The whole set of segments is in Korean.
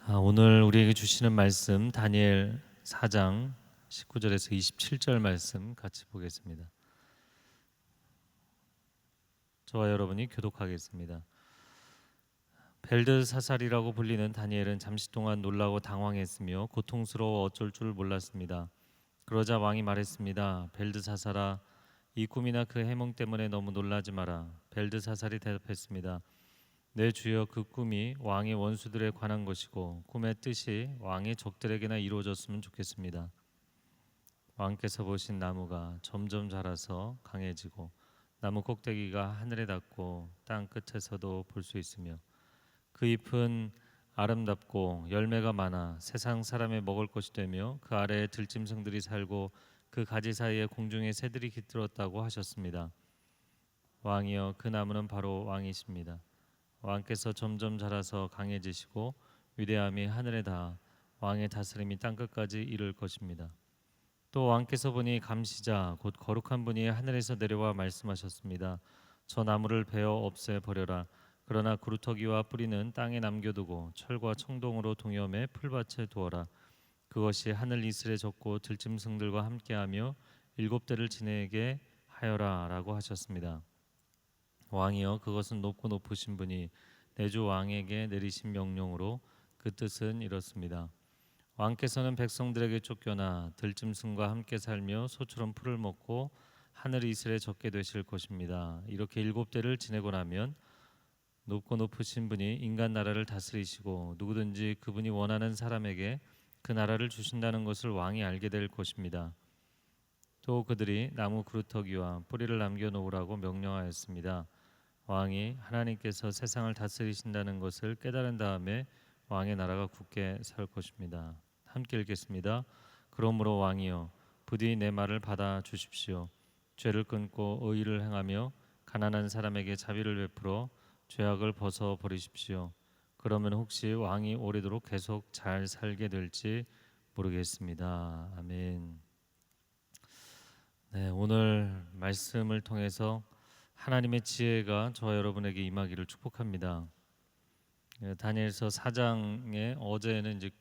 오늘 우리에게 주시는 말씀 다니엘 4장 19절에서 27절 말씀 같이 보겠습니다. 저와 여러분이 교독하겠습니다. 벨드사살이라고 불리는 다니엘은 잠시 동안 놀라고 당황했으며 고통스러워 어쩔 줄 몰랐습니다. 그러자 왕이 말했습니다. 벨드사살아, 이 꿈이나 그 해몽 때문에 너무 놀라지 마라. 벨드사살이 대답했습니다. 내 주여, 그 꿈이 왕의 원수들에 관한 것이고 꿈의 뜻이 왕의 적들에게나 이루어졌으면 좋겠습니다. 왕께서 보신 나무가 점점 자라서 강해지고 나무 꼭대기가 하늘에 닿고 땅 끝에서도 볼 수 있으며 그 잎은 아름답고 열매가 많아 세상 사람의 먹을 것이 되며 그 아래에 들짐승들이 살고 그 가지 사이에 공중의 새들이 깃들었다고 하셨습니다. 왕이여, 그 나무는 바로 왕이십니다. 왕께서 점점 자라서 강해지시고 위대함이 하늘에 닿아 왕의 다스림이 땅끝까지 이를 것입니다. 또 왕께서 보니 감시자 곧 거룩한 분이 하늘에서 내려와 말씀하셨습니다. 저 나무를 베어 없애 버려라. 그러나 구루터기와 뿌리는 땅에 남겨두고 철과 청동으로 동여매 풀밭에 두어라. 그것이 하늘 이슬에 젖고 들짐승들과 함께하며 7대를 지내게 하여라 라고 하셨습니다. 왕이여, 그것은 높고 높으신 분이 내주 왕에게 내리신 명령으로 그 뜻은 이렇습니다. 왕께서는 백성들에게 쫓겨나 들짐승과 함께 살며 소처럼 풀을 먹고 하늘 이슬에 젖게 되실 것입니다. 이렇게 7대를 지내고 나면 높고 높으신 분이 인간 나라를 다스리시고 누구든지 그분이 원하는 사람에게 그 나라를 주신다는 것을 왕이 알게 될 것입니다. 또 그들이 나무 그루터기와 뿌리를 남겨놓으라고 명령하였습니다. 왕이 하나님께서 세상을 다스리신다는 것을 깨달은 다음에 왕의 나라가 굳게 설 것입니다. 함께 읽겠습니다. 그러므로 왕이여, 부디 내 말을 받아 주십시오. 죄를 끊고 의의를 행하며 가난한 사람에게 자비를 베풀어 죄악을 벗어 버리십시오. 그러면 혹시 왕이 오래도록 계속 잘 살게 될지 모르겠습니다. 아멘. 네, 오늘 말씀을 통해서 하나님의 지혜가 저와 여러분에게 임하기를 축복합니다. 다니엘서 4장에 어제는 이제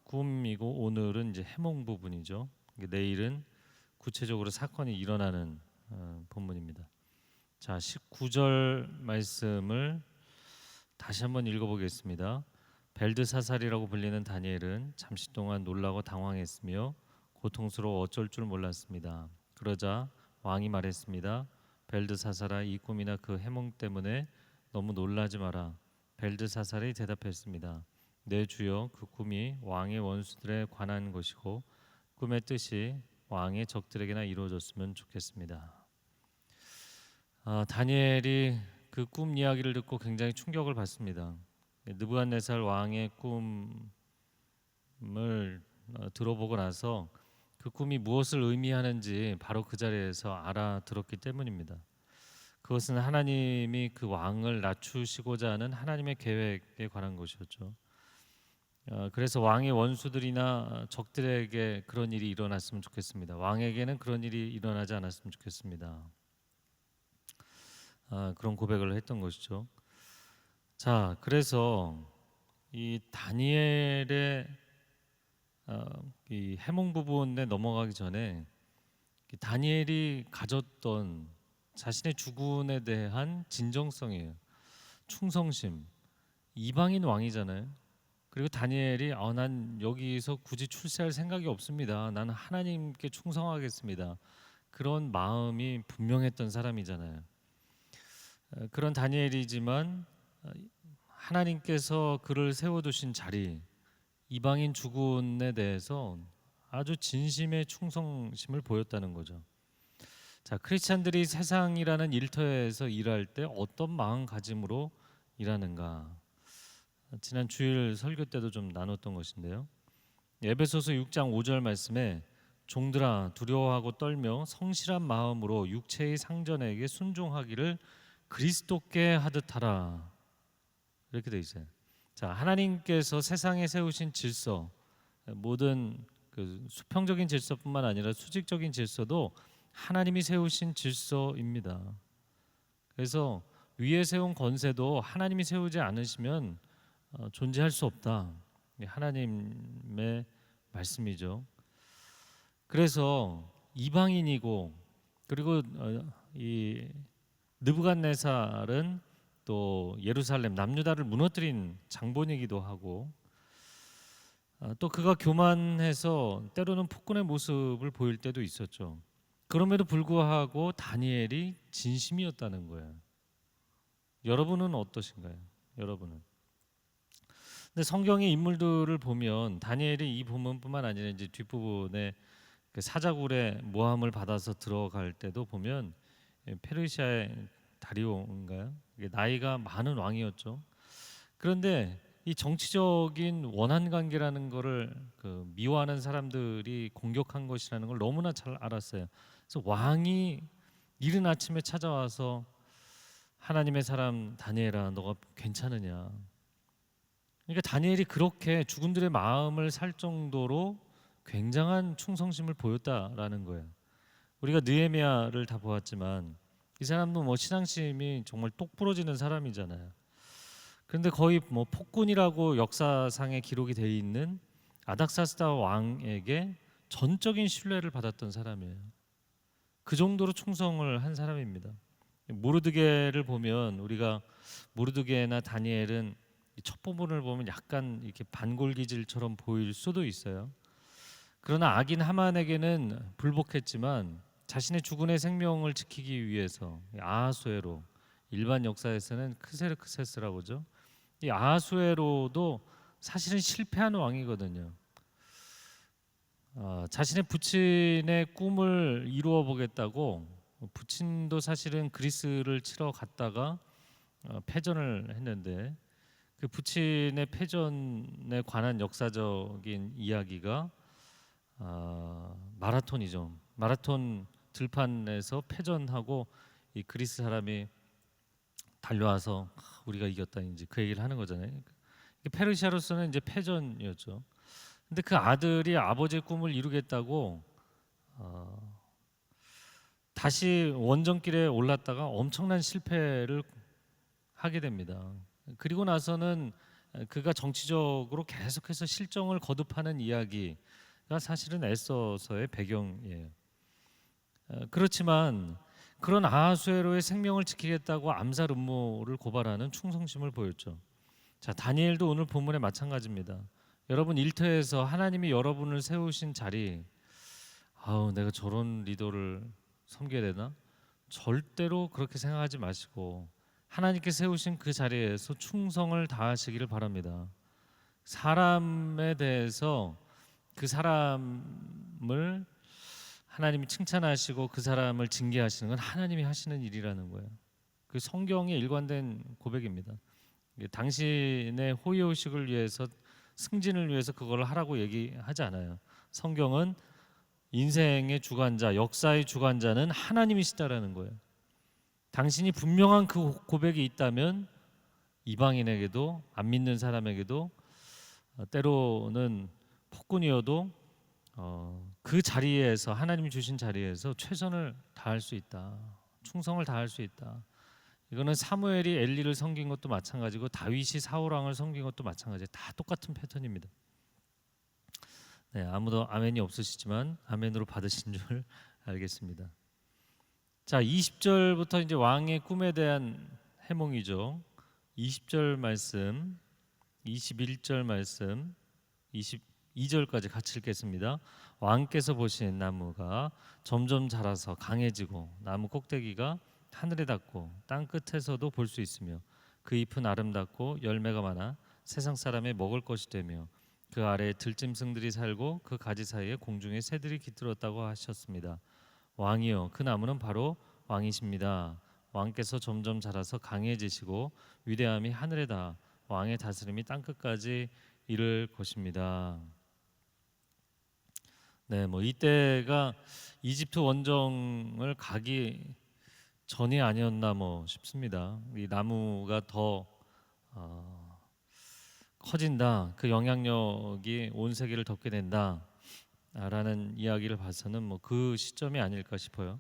꿈이고 오늘은 이제 해몽 부분이죠. 내일은 구체적으로 사건이 일어나는 본문입니다. 자, 19절 말씀을 다시 한번 읽어보겠습니다. 벨드사살이라고 불리는 다니엘은 잠시 동안 놀라고 당황했으며 고통스러워 어쩔 줄 몰랐습니다. 그러자 왕이 말했습니다. 벨드사살아, 이 꿈이나 그 해몽 때문에 너무 놀라지 마라. 벨드사살이 대답했습니다. 내 주여, 그 꿈이 왕의 원수들에 관한 것이고 꿈의 뜻이 왕의 적들에게나 이루어졌으면 좋겠습니다. 다니엘이 그 꿈 이야기를 듣고 굉장히 충격을 받습니다. 느부갓네살 왕의 꿈을 들어보고 나서 그 꿈이 무엇을 의미하는지 바로 그 자리에서 알아들었기 때문입니다. 그것은 하나님이 그 왕을 낮추시고자 하는 하나님의 계획에 관한 것이었죠. 그래서 왕의 원수들이나 적들에게 그런 일이 일어났으면 좋겠습니다. 왕에게는 그런 일이 일어나지 않았으면 좋겠습니다. 그런 고백을 했던 것이죠. 자, 그래서 이 다니엘의 이 해몽 부분에 넘어가기 전에 다니엘이 가졌던 자신의 주군에 대한 진정성이에요. 충성심. 이방인 왕이잖아요. 그리고 다니엘이 난 여기서 굳이 출세할 생각이 없습니다. 나는 하나님께 충성하겠습니다. 그런 마음이 분명했던 사람이잖아요. 그런 다니엘이지만 하나님께서 그를 세워두신 자리, 이방인 주군에 대해서 아주 진심의 충성심을 보였다는 거죠. 자, 크리스찬들이 세상이라는 일터에서 일할 때 어떤 마음가짐으로 일하는가? 지난 주일 설교 때도 좀 나눴던 것인데요. 에베소서 6장 5절 말씀에 종들아, 두려워하고 떨며 성실한 마음으로 육체의 상전에게 순종하기를 그리스도께 하듯 하라. 이렇게 돼 있어요. 자, 하나님께서 세상에 세우신 질서, 모든 그 수평적인 질서뿐만 아니라 수직적인 질서도 하나님이 세우신 질서입니다. 그래서 위에 세운 권세도 하나님이 세우지 않으시면 존재할 수 없다. 하나님의 말씀이죠. 그래서 이방인이고 그리고 이 느부갓네살은 또 예루살렘 남유다를 무너뜨린 장본이기도 하고 또 그가 교만해서 때로는 폭군의 모습을 보일 때도 있었죠. 그럼에도 불구하고 다니엘이 진심이었다는 거예요. 여러분은 어떠신가요? 여러분은? 근데 성경의 인물들을 보면 다니엘이 이 부분뿐만 아니라 이제 뒷부분에 그 사자굴에 모함을 받아서 들어갈 때도 보면 페르시아의 다리오인가요? 이게 나이가 많은 왕이었죠. 그런데 이 정치적인 원한 관계라는 거를 그 미워하는 사람들이 공격한 것이라는 걸 너무나 잘 알았어요. 그래서 왕이 이른 아침에 찾아와서 하나님의 사람 다니엘아, 너가 괜찮으냐? 그러니까 다니엘이 그렇게 죽은들의 마음을 살 정도로 굉장한 충성심을 보였다라는 거예요. 우리가 느헤미야를 다 보았지만 이 사람도 뭐 신앙심이 정말 똑 부러지는 사람이잖아요. 그런데 거의 뭐 폭군이라고 역사상에 기록이 돼 있는 아닥사스다 왕에게 전적인 신뢰를 받았던 사람이에요. 그 정도로 충성을 한 사람입니다. 모르드게를 보면 우리가 모르드게나 다니엘은 첫 부분을 보면 약간 이렇게 반골기질처럼 보일 수도 있어요. 그러나 악인 하만에게는 불복했지만 자신의 주군의 생명을 지키기 위해서 아하수에로, 일반 역사에서는 크세르크세스라고 하죠. 이 아하수에로도 사실은 실패한 왕이거든요. 자신의 부친의 꿈을 이루어 보겠다고 부친도 사실은 그리스를 치러 갔다가 패전을 했는데 그 부친의 패전에 관한 역사적인 이야기가 마라톤이죠. 마라톤 들판에서 패전하고 이 그리스 사람이 달려와서 우리가 이겼다 이제 그 얘기를 하는 거잖아요. 페르시아로서는 이제 패전이었죠. 근데 그 아들이 아버지의 꿈을 이루겠다고 다시 원정길에 올랐다가 엄청난 실패를 하게 됩니다. 그리고 나서는 그가 정치적으로 계속해서 실정을 거듭하는 이야기가 사실은 에스더서의 배경이에요. 그렇지만 그런 아하수에로의 생명을 지키겠다고 암살 음모를 고발하는 충성심을 보였죠. 자, 다니엘도 오늘 본문에 마찬가지입니다. 여러분 일터에서 하나님이 여러분을 세우신 자리, 내가 저런 리더를 섬겨야 되나? 절대로 그렇게 생각하지 마시고 하나님께 세우신 그 자리에서 충성을 다하시기를 바랍니다. 사람에 대해서 그 사람을 하나님이 칭찬하시고 그 사람을 징계하시는 건 하나님이 하시는 일이라는 거예요. 그 성경의 일관된 고백입니다. 당신의 호의호식을 위해서 승진을 위해서 그걸 하라고 얘기하지 않아요. 성경은 인생의 주관자, 역사의 주관자는 하나님이시다라는 거예요. 당신이 분명한 그 고백이 있다면 이방인에게도 안 믿는 사람에게도 때로는 폭군이어도 그 자리에서 하나님이 주신 자리에서 최선을 다할 수 있다. 충성을 다할 수 있다. 이거는 사무엘이 엘리를 섬긴 것도 마찬가지고 다윗이 사울 왕을 섬긴 것도 마찬가지예요. 다 똑같은 패턴입니다. 네, 아무도 아멘이 없으시지만 아멘으로 받으신 줄 알겠습니다. 자, 20절부터 이제 왕의 꿈에 대한 해몽이죠. 20절 말씀, 21절 말씀, 22절까지 같이 읽겠습니다. 왕께서 보신 나무가 점점 자라서 강해지고 나무 꼭대기가 하늘에 닿고 땅 끝에서도 볼 수 있으며 그 잎은 아름답고 열매가 많아 세상 사람의 먹을 것이 되며 그 아래에 들짐승들이 살고 그 가지 사이에 공중에 새들이 깃들었다고 하셨습니다. 왕이여, 그 나무는 바로 왕이십니다. 왕께서 점점 자라서 강해지시고 위대함이 하늘에 닿아 왕의 다스림이 땅 끝까지 이를 것입니다. 네, 뭐 이때가 이집트 원정을 가기 전이 아니었나 싶습니다. 이 나무가 더 커진다, 그 영향력이 온 세계를 덮게 된다라는 이야기를 봐서는 그 시점이 아닐까 싶어요.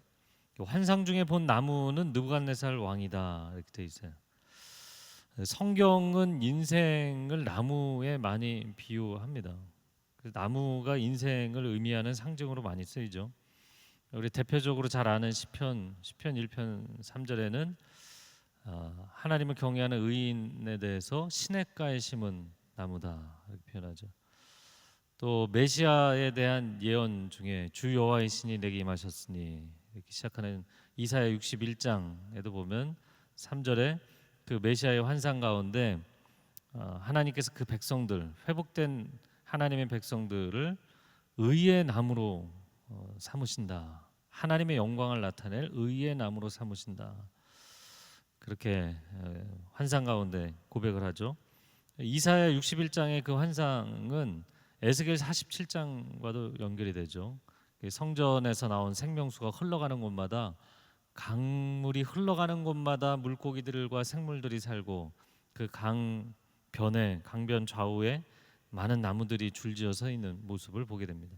환상 중에 본 나무는 느부갓네살 왕이다 이렇게 돼 있어요. 성경은 인생을 나무에 많이 비유합니다. 나무가 인생을 의미하는 상징으로 많이 쓰이죠. 우리 대표적으로 잘 아는 시편 1편 3절에는 하나님을 경외하는 의인에 대해서 시냇가에 심은 나무다 이렇게 표현하죠. 또 메시아에 대한 예언 중에 주 여호와의 신이 내게 임하셨으니 이렇게 시작하는 이사야 61장에도 보면 3절에 그 메시아의 환상 가운데 하나님께서 그 백성들, 회복된 하나님의 백성들을 의의 나무로 삼으신다. 하나님의 영광을 나타낼 의의 나무로 삼으신다. 그렇게 환상 가운데 고백을 하죠. 이사야 61장의 그 환상은 에스겔 47장과도 연결이 되죠. 성전에서 나온 생명수가 흘러가는 곳마다, 강물이 흘러가는 곳마다 물고기들과 생물들이 살고, 그 강변 좌우에 많은 나무들이 줄지어 서 있는 모습을 보게 됩니다.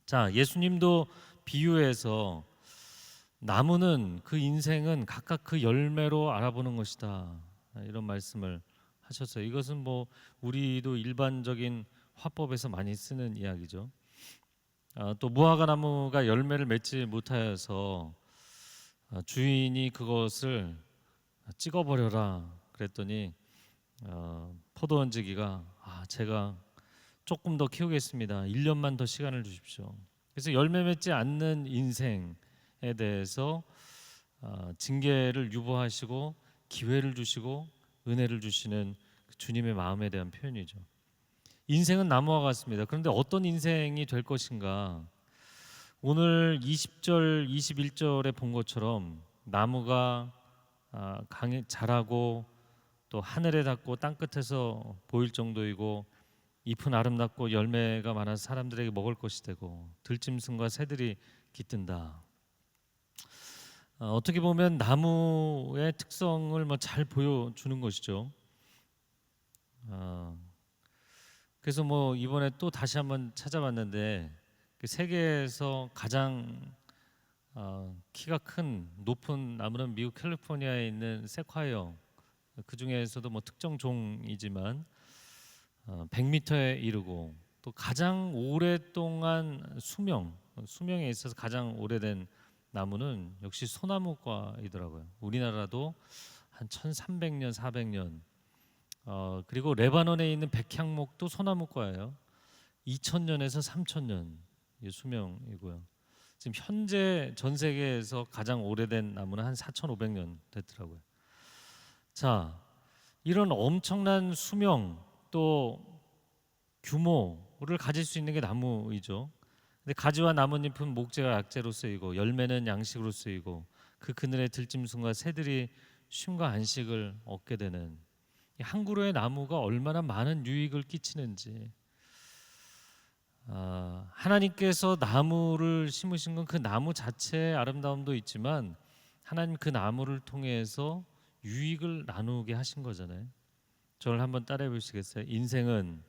자, 예수님도 비유해서 나무는, 그 인생은 각각 그 열매로 알아보는 것이다, 이런 말씀을 하셨어요. 이것은 뭐 우리도 일반적인 화법에서 많이 쓰는 이야기죠. 또 무화과 나무가 열매를 맺지 못하여서 주인이 그것을 찍어버려라 그랬더니 포도원지기가 제가 조금 더 키우겠습니다. 1년만 더 시간을 주십시오. 그래서 열매 맺지 않는 인생에 대해서 징계를 유보하시고 기회를 주시고 은혜를 주시는 주님의 마음에 대한 표현이죠. 인생은 나무와 같습니다. 그런데 어떤 인생이 될 것인가? 오늘 20절, 21절에 본 것처럼 나무가 강에 자라고 또 하늘에 닿고 땅끝에서 보일 정도이고, 잎은 아름답고 열매가 많아서 사람들에게 먹을 것이 되고 들짐승과 새들이 깃든다. 어떻게 보면 나무의 특성을 잘 보여주는 것이죠. 그래서 이번에 또 다시 한번 찾아봤는데, 그 세계에서 가장 키가 큰 높은 나무는 미국 캘리포니아에 있는 세콰이어, 그 중에서도 특정 종이지만 100m에 이르고, 또 가장 오랫동안 수명에 있어서 가장 오래된 나무는 역시 소나무과이더라고요. 우리나라도 한 1300년, 400년. 그리고 레바논에 있는 백향목도 소나무과예요. 2000년에서 3000년 수명이고요. 지금 현재 전 세계에서 가장 오래된 나무는 한 4500년 됐더라고요. 자, 이런 엄청난 수명 또 규모를 가질 수 있는 게 나무이죠. 근데 가지와 나뭇잎은 목재와 약재로 쓰이고 열매는 양식으로 쓰이고, 그 그늘에 들짐승과 새들이 쉼과 안식을 얻게 되는, 한 그루의 나무가 얼마나 많은 유익을 끼치는지. 하나님께서 나무를 심으신 건 그 나무 자체의 아름다움도 있지만 하나님 그 나무를 통해서 유익을 나누게 하신 거잖아요. 저를 한번 따라해 보시겠어요? 인생은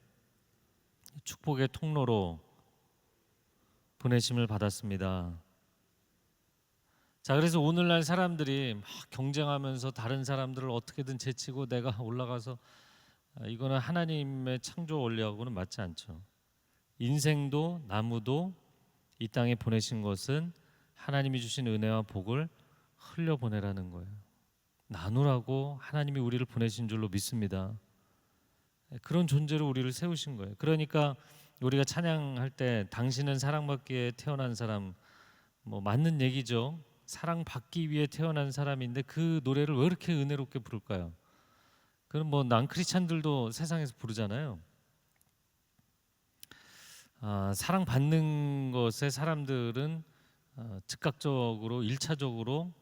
축복의 통로로 보내심을 받았습니다. 자, 그래서 오늘날 사람들이 막 경쟁하면서 다른 사람들을 어떻게든 제치고 내가 올라가서, 이거는 하나님의 창조 원리하고는 맞지 않죠. 인생도 나무도 이 땅에 보내신 것은 하나님이 주신 은혜와 복을 흘려보내라는 거예요. 나누라고 하나님이 우리를 보내신 줄로 믿습니다. 그런 존재로 우리를 세우신 거예요. 그러니까 우리가 찬양할 때 당신은 사랑받기에 태어난 사람, 맞는 얘기죠. 사랑받기 위해 태어난 사람인데 그 노래를 왜 이렇게 은혜롭게 부를까요? 그럼 난크리스찬들도 세상에서 부르잖아요. 사랑받는 것에 사람들은 즉각적으로 1차적으로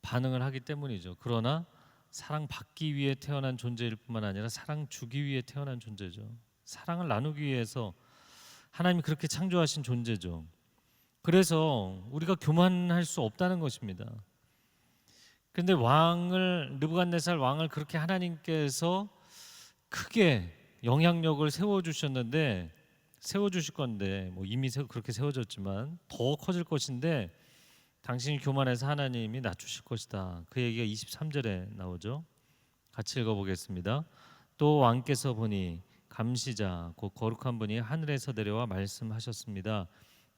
반응을 하기 때문이죠. 그러나 사랑받기 위해 태어난 존재일 뿐만 아니라 사랑 주기 위해 태어난 존재죠. 사랑을 나누기 위해서 하나님이 그렇게 창조하신 존재죠. 그래서 우리가 교만할 수 없다는 것입니다. 그런데 느부갓네살 왕을 그렇게 하나님께서 크게 영향력을 세워주실 건데, 이미 그렇게 세워졌지만 더 커질 것인데 당신이 교만해서 하나님이 낮추실 것이다. 그 얘기가 23절에 나오죠. 같이 읽어보겠습니다. 또 왕께서 보니 감시자 곧 거룩한 분이 하늘에서 내려와 말씀하셨습니다.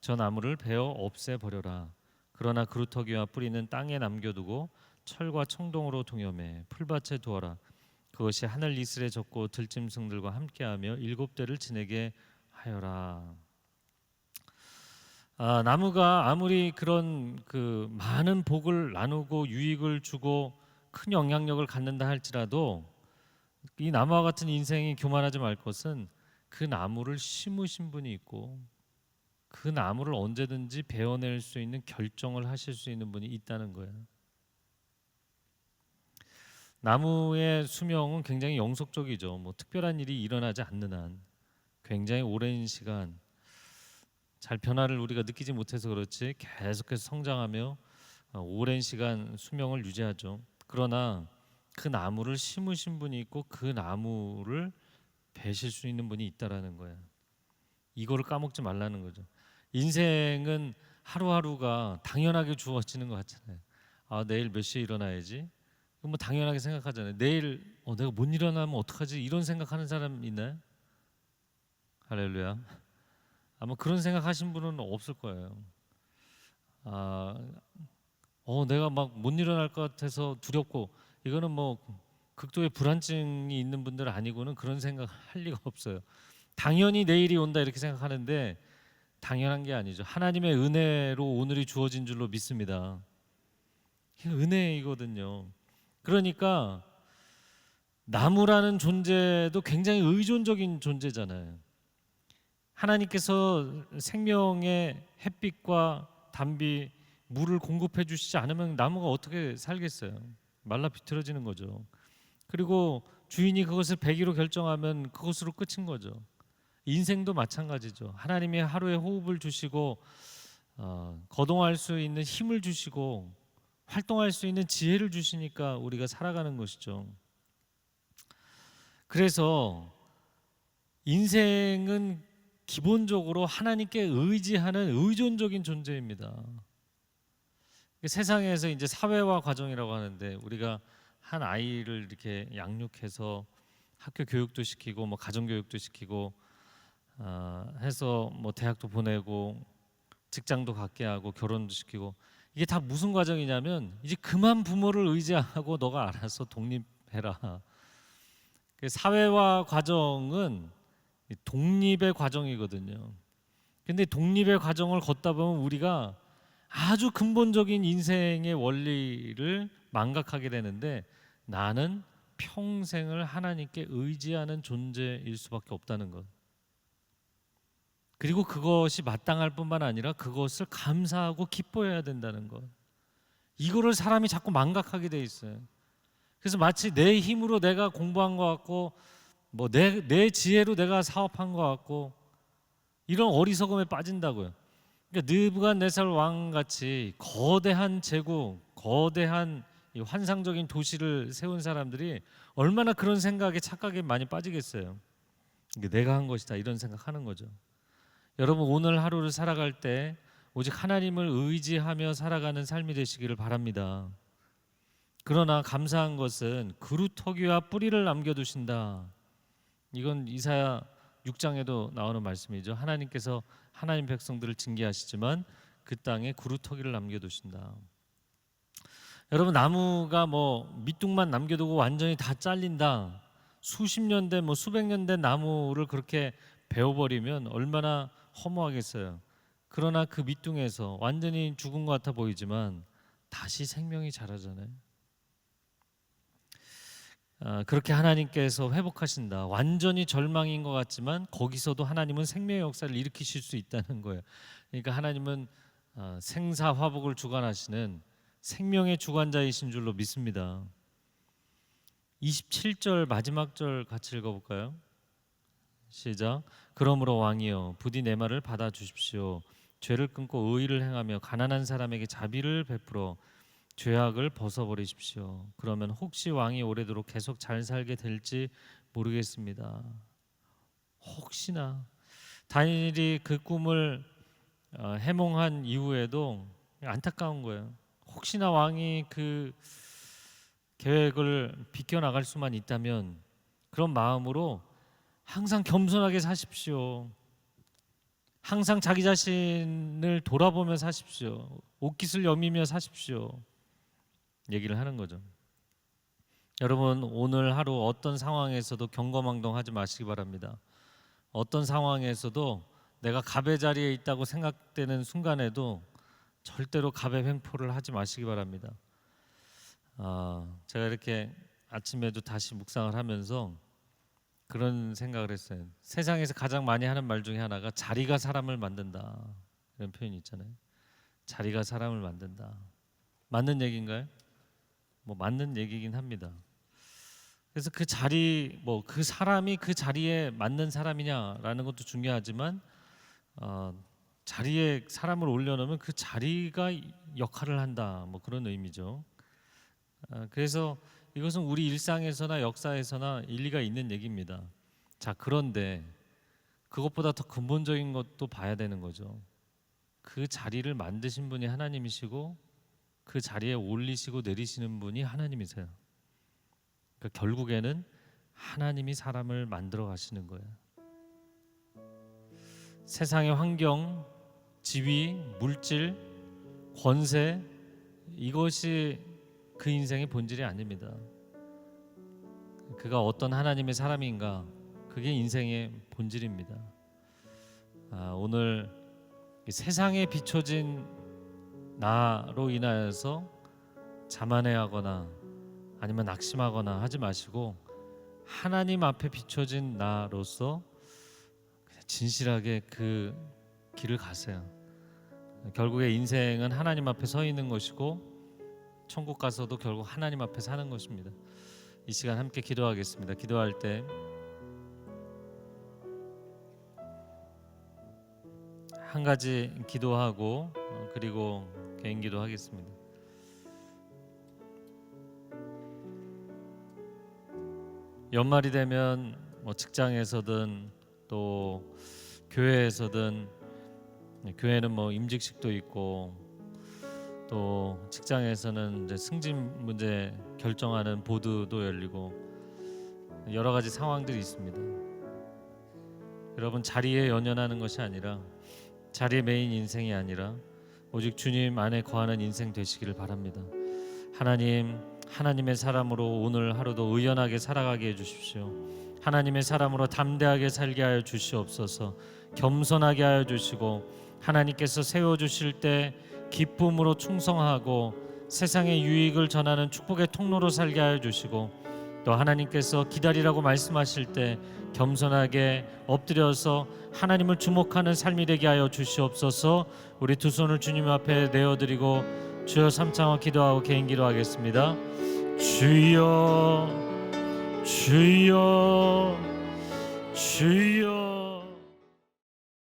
저 나무를 베어 없애버려라. 그러나 그루터기와 뿌리는 땅에 남겨두고 철과 청동으로 동여매 풀밭에 두어라. 그것이 하늘 이슬에 젖고 들짐승들과 함께하며 7대를 지내게 하여라. 나무가 아무리 그런 그 많은 복을 나누고 유익을 주고 큰 영향력을 갖는다 할지라도 이 나무와 같은 인생이 교만하지 말 것은 그 나무를 심으신 분이 있고 그 나무를 언제든지 베어낼 수 있는 결정을 하실 수 있는 분이 있다는 거예요. 나무의 수명은 굉장히 영속적이죠. 뭐 특별한 일이 일어나지 않는 한 굉장히 오랜 시간 잘 변화를 우리가 느끼지 못해서 그렇지 계속해서 성장하며 오랜 시간 수명을 유지하죠. 그러나 그 나무를 심으신 분이 있고 그 나무를 베실 수 있는 분이 있다라는 거예요. 이거를 까먹지 말라는 거죠. 인생은 하루하루가 당연하게 주어지는 것 같잖아요. 내일 몇 시에 일어나야지. 뭐 당연하게 생각하잖아요. 내일 내가 못 일어나면 어떡하지? 이런 생각하는 사람 있나요? 할렐루야. 아마 그런 생각하신 분은 없을 거예요. 내가 막 못 일어날 것 같아서 두렵고 이거는 뭐 극도의 불안증이 있는 분들 아니고는 그런 생각 할 리가 없어요. 당연히 내일이 온다 이렇게 생각하는데 당연한 게 아니죠. 하나님의 은혜로 오늘이 주어진 줄로 믿습니다. 은혜이거든요. 그러니까 나무라는 존재도 굉장히 의존적인 존재잖아요. 하나님께서 생명의 햇빛과 담비, 물을 공급해 주시지 않으면 나무가 어떻게 살겠어요? 말라 비틀어지는 거죠. 그리고 주인이 그것을 베기로 결정하면 그것으로 끝인 거죠. 인생도 마찬가지죠. 하나님이 하루에 호흡을 주시고 거동할 수 있는 힘을 주시고 활동할 수 있는 지혜를 주시니까 우리가 살아가는 것이죠. 그래서 인생은 기본적으로 하나님께 의지하는 의존적인 존재입니다. 세상에서 이제 사회화 과정이라고 하는데 우리가 한 아이를 이렇게 양육해서 학교 교육도 시키고 뭐 가정 교육도 시키고 해서 뭐 대학도 보내고 직장도 갖게 하고 결혼도 시키고 이게 다 무슨 과정이냐면 이제 그만 부모를 의지하고 너가 알아서 독립해라. 사회화 과정은 독립의 과정이거든요. 근데 독립의 과정을 걷다 보면 우리가 아주 근본적인 인생의 원리를 망각하게 되는데 나는 평생을 하나님께 의지하는 존재일 수밖에 없다는 것. 그리고 그것이 마땅할 뿐만 아니라 그것을 감사하고 기뻐해야 된다는 것. 이거를 사람이 자꾸 망각하게 돼 있어요. 그래서 마치 내 힘으로 내가 공부한 것 같고 뭐 내 지혜로 내가 사업한 것 같고 이런 어리석음에 빠진다고요. 그러니까 느부갓네살 왕 같이 거대한 제국, 거대한 이 환상적인 도시를 세운 사람들이 얼마나 그런 생각에 착각에 많이 빠지겠어요. 내가 한 것이다 이런 생각하는 거죠. 여러분 오늘 하루를 살아갈 때 오직 하나님을 의지하며 살아가는 삶이 되시기를 바랍니다. 그러나 감사한 것은 그루터기와 뿌리를 남겨두신다. 이건 이사야 6장에도 나오는 말씀이죠. 하나님께서 하나님 백성들을 징계하시지만 그 땅에 그루터기를 남겨두신다. 여러분 나무가 뭐 밑둥만 남겨두고 완전히 다 잘린다. 수십 년 된 뭐 수백 년 된 나무를 그렇게 베어버리면 얼마나 허무하겠어요. 그러나 그 밑둥에서 완전히 죽은 것 같아 보이지만 다시 생명이 자라잖아요. 그렇게 하나님께서 회복하신다. 완전히 절망인 것 같지만 거기서도 하나님은 생명의 역사를 일으키실 수 있다는 거예요. 그러니까 하나님은 생사화복을 주관하시는 생명의 주관자이신 줄로 믿습니다. 27절 마지막 절 같이 읽어볼까요? 시작. 그러므로 왕이여 부디 내 말을 받아 주십시오. 죄를 끊고 의의를 행하며 가난한 사람에게 자비를 베풀어 죄악을 벗어버리십시오. 그러면 혹시 왕이 오래도록 계속 잘 살게 될지 모르겠습니다. 혹시나 다니엘이 그 꿈을 해몽한 이후에도 안타까운 거예요. 혹시나 왕이 그 계획을 비껴나갈 수만 있다면 그런 마음으로 항상 겸손하게 사십시오. 항상 자기 자신을 돌아보며 사십시오. 옷깃을 여미며 사십시오. 얘기를 하는 거죠. 여러분, 오늘 하루 어떤 상황에서도 경거망동하지 마시기 바랍니다. 어떤 상황에서도 내가 갑의 자리에 있다고 생각되는 순간에도 절대로 갑의 횡포를 하지 마시기 바랍니다. 제가 이렇게 아침에도 다시 묵상을 하면서 그런 생각을 했어요. 세상에서 가장 많이 하는 말 중에 하나가 자리가 사람을 만든다, 이런 표현이 있잖아요. 자리가 사람을 만든다. 맞는 얘기인가요? 뭐 맞는 얘기긴 합니다. 그래서 그 자리, 그 사람이 그 자리에 맞는 사람이냐라는 것도 중요하지만 자리에 사람을 올려놓으면 그 자리가 역할을 한다, 그런 의미죠. 그래서 이것은 우리 일상에서나 역사에서나 일리가 있는 얘기입니다. 자, 그런데 그것보다 더 근본적인 것도 봐야 되는 거죠. 그 자리를 만드신 분이 하나님이시고 그 자리에 올리시고 내리시는 분이 하나님이세요. 그러니까 결국에는 하나님이 사람을 만들어 가시는 거예요. 세상의 환경, 지위, 물질, 권세, 이것이 그 인생의 본질이 아닙니다. 그가 어떤 하나님의 사람인가, 그게 인생의 본질입니다. 오늘 세상에 비춰진 나로 인하여서 자만해하거나 아니면 낙심하거나 하지 마시고 하나님 앞에 비춰진 나로서 진실하게 그 길을 가세요. 결국에 인생은 하나님 앞에 서 있는 것이고 천국 가서도 결국 하나님 앞에 사는 것입니다. 이 시간 함께 기도하겠습니다. 기도할 때 한 가지 기도하고 그리고 개인 기도하겠습니다. 연말이 되면 직장에서든 또 교회에서든, 교회는 임직식도 있고 또 직장에서는 이제 승진 문제 결정하는 보드도 열리고 여러 가지 상황들이 있습니다. 여러분, 자리에 연연하는 것이 아니라, 자리에 매인 인생이 아니라 오직 주님 안에 거하는 인생 되시기를 바랍니다. 하나님의 사람으로 오늘 하루도 의연하게 살아가게 해주십시오. 하나님의 사람으로 담대하게 살게 하여 주시옵소서. 겸손하게 하여 주시고 하나님께서 세워주실 때 기쁨으로 충성하고 세상의 유익을 전하는 축복의 통로로 살게 하여 주시고, 또 하나님께서 기다리라고 말씀하실 때 겸손하게 엎드려서 하나님을 주목하는 삶이 되게 하여 주시옵소서. 우리 두 손을 주님 앞에 내어드리고 주여 삼창어 기도하고 개인 기도하겠습니다. 주여 주여 주여